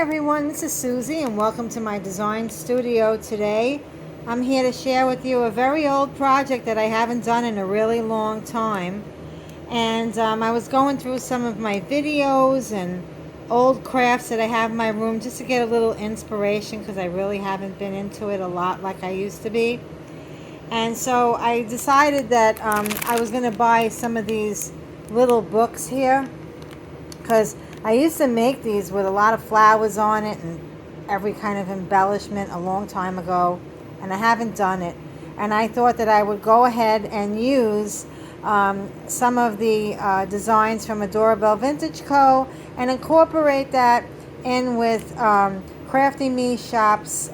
everyone, this is Susie and welcome to my design studio today. I'm here to share with you a very old project that I haven't done in a really long time. And I was going through some of my videos and old crafts that I have in my room just to get a little inspiration because I really haven't been into it a lot like I used to be. And so I decided that I was going to buy some of these little books here because I used to make these with a lot of flowers on it and every kind of embellishment a long time ago, and I haven't done it. And I thought that I would go ahead and use some of the designs from Adorabellevintageco and incorporate that in with Crafty Me Shop's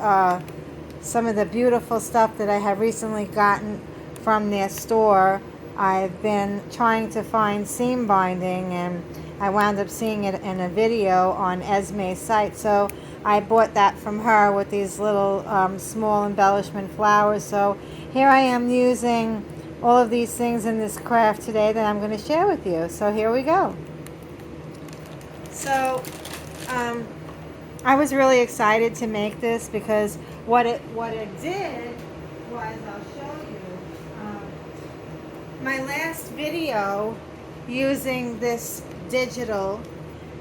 some of the beautiful stuff that I have recently gotten from their store. I've been trying to find seam binding and I wound up seeing it in a video on Esme's site, so I bought that from her with these little small embellishment flowers. So here I am using all of these things in this craft today that I'm going to share with you. So here we go. So I was really excited to make this because what it did was, I'll show you, my last video using this digital,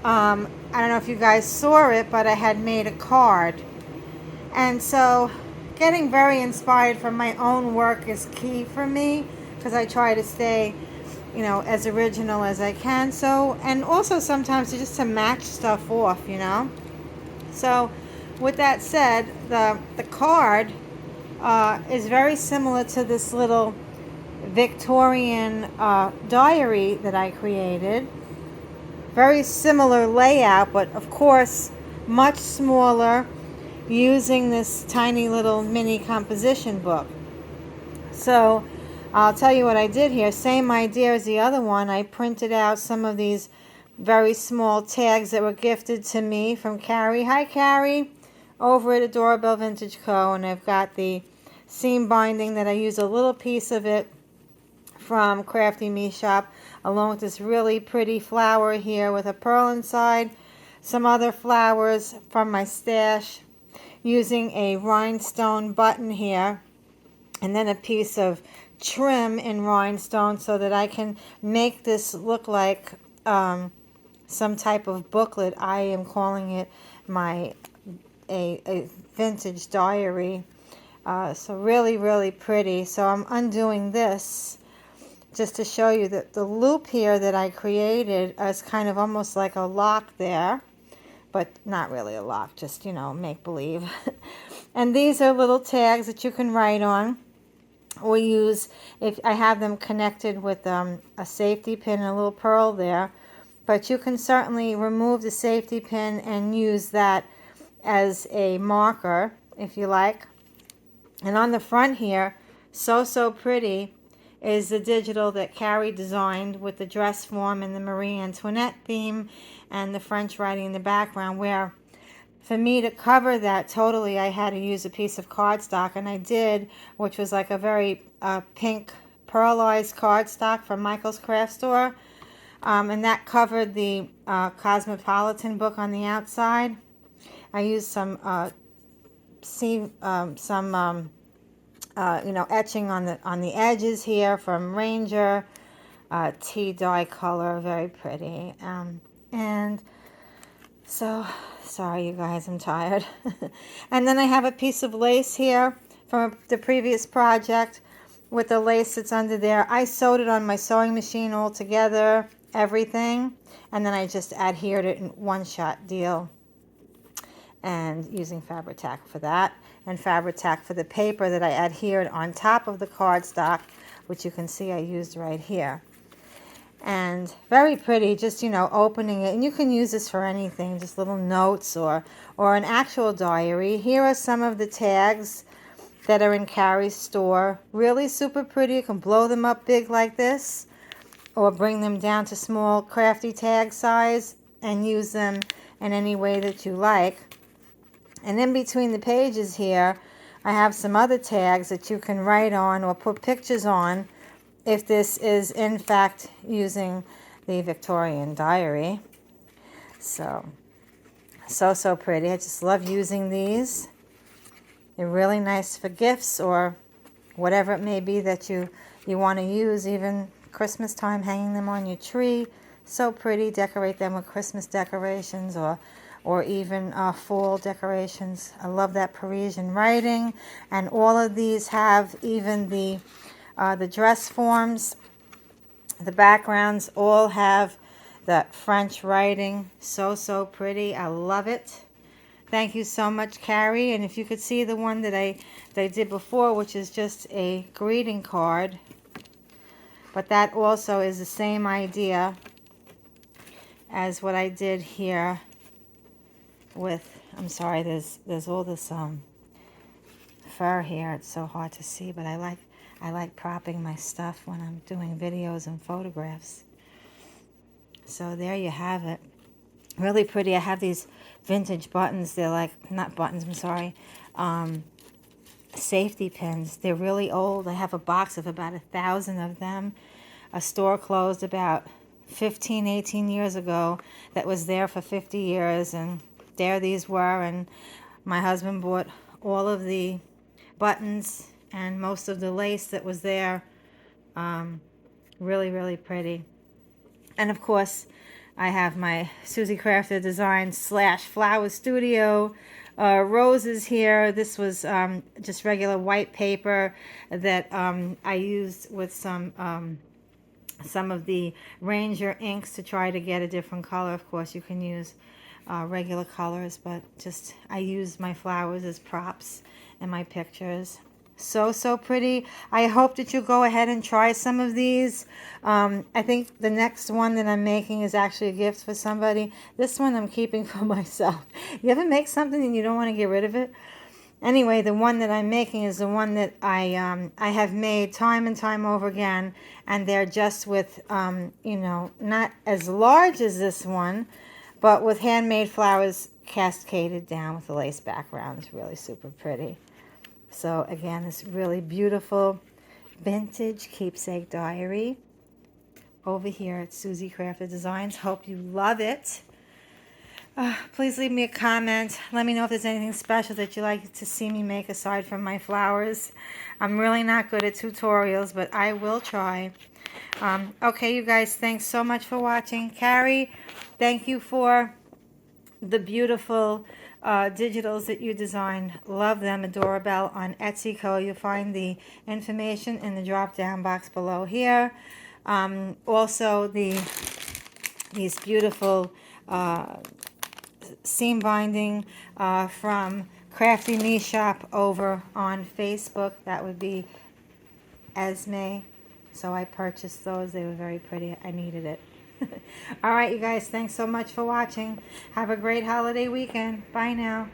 I don't know if you guys saw it, but I had made a card. And so getting very inspired from my own work is key for me because I try to stay, you know, as original as I can. So, and also sometimes just to match stuff off, you know. So with that said, the card is very similar to this little Victorian diary that I created. Very similar layout, but of course much smaller, using this tiny little mini composition book. So I'll tell you what I did here. Same idea as the other one. I printed out some of these very small tags that were gifted to me from Carrie. Hi Carrie, over at Adorabellevintageco, and I've got the seam binding that I use a little piece of it from Crafty Me Shop, along with this really pretty flower here with a pearl inside, some other flowers from my stash, using a rhinestone button here, and then a piece of trim in rhinestone so that I can make this look like some type of booklet. I am calling it a vintage diary. So really pretty. So I'm undoing this just to show you that the loop here that I created is kind of almost like a lock there, but not really a lock, just, you know, make believe. And these are little tags that you can write on or use if I have them connected with a safety pin and a little pearl there. But you can certainly remove the safety pin and use that as a marker if you like. And on the front here, so pretty, is the digital that Carrie designed with the dress form and the Marie Antoinette theme and the French writing in the background, where for me to cover that totally I had to use a piece of cardstock, and I did, which was like a very pink pearlized cardstock from Michael's craft store, and that covered the Cosmopolitan book on the outside. I used some you know, etching on the edges here from Ranger, tea dye color, very pretty. And so, sorry you guys, I'm tired. And then I have a piece of lace here from the previous project with the lace that's under there. I sewed it on my sewing machine all together, everything, and then I just adhered it in one-shot deal, and using Fabri-Tac for that, and Fabri-Tac for the paper that I adhered on top of the cardstock, which you can see I used right here. And very pretty, just, you know, opening it, and you can use this for anything, just little notes or an actual diary. Here are some of the tags that are in Carrie's store. Really super pretty. You can blow them up big like this, or bring them down to small crafty tag size and use them in any way that you like. And in between the pages here, I have some other tags that you can write on or put pictures on if this is in fact using the Victorian diary. So So, so pretty. I just love using these. They're really nice for gifts or whatever it may be that you want to use, even Christmas time, hanging them on your tree. So pretty. Decorate them with Christmas decorations or even fall decorations. I love that Parisian writing. And all of these have even the dress forms. The backgrounds all have that French writing. So, so pretty. I love it. Thank you so much, Carrie. And if you could see the one that I did before, which is just a greeting card. But that also is the same idea as what I did here with, I'm sorry, there's all this fur here. It's so hard to see, but I like propping my stuff when I'm doing videos and photographs. So there you have it. Really pretty. I have these vintage buttons. They're like, not buttons, I'm sorry, safety pins. They're really old. I have a box of about 1,000 of them. A store closed about 15, 18 years ago that was there for 50 years, and there these were, and my husband bought all of the buttons and most of the lace that was there. Really, really pretty. And of course, I have my Suzie Crafted Design / Flower Studio roses here. This was just regular white paper that I used with some of the Ranger inks to try to get a different color. Of course, you can use regular colors, but just I use my flowers as props in my pictures. So, so pretty. I hope that you go ahead and try some of these. I think the next one that I'm making is actually a gift for somebody. This one I'm keeping for myself. You ever make something and you don't want to get rid of it? Anyway, the one that I'm making is the one that I have made time and time over again, and they're just with, not as large as this one, but with handmade flowers cascaded down with a lace background. It's really super pretty. So again, this really beautiful vintage keepsake diary over here at Suzie Crafted Designs. Hope you love it. Please leave me a comment. Let me know if there's anything special that you like to see me make aside from my flowers. I'm really not good at tutorials, but I will try. Okay, you guys, thanks so much for watching. Carrie, thank you for the beautiful digitals that you designed. Love them. Adorabelle on Etsy.co. You'll find the information in the drop-down box below here. Also, these beautiful seam binding from Crafty Me Shop over on Facebook. That would be Esme. So I purchased those. They were very pretty. I needed it. All right, you guys. Thanks so much for watching. Have a great holiday weekend. Bye now.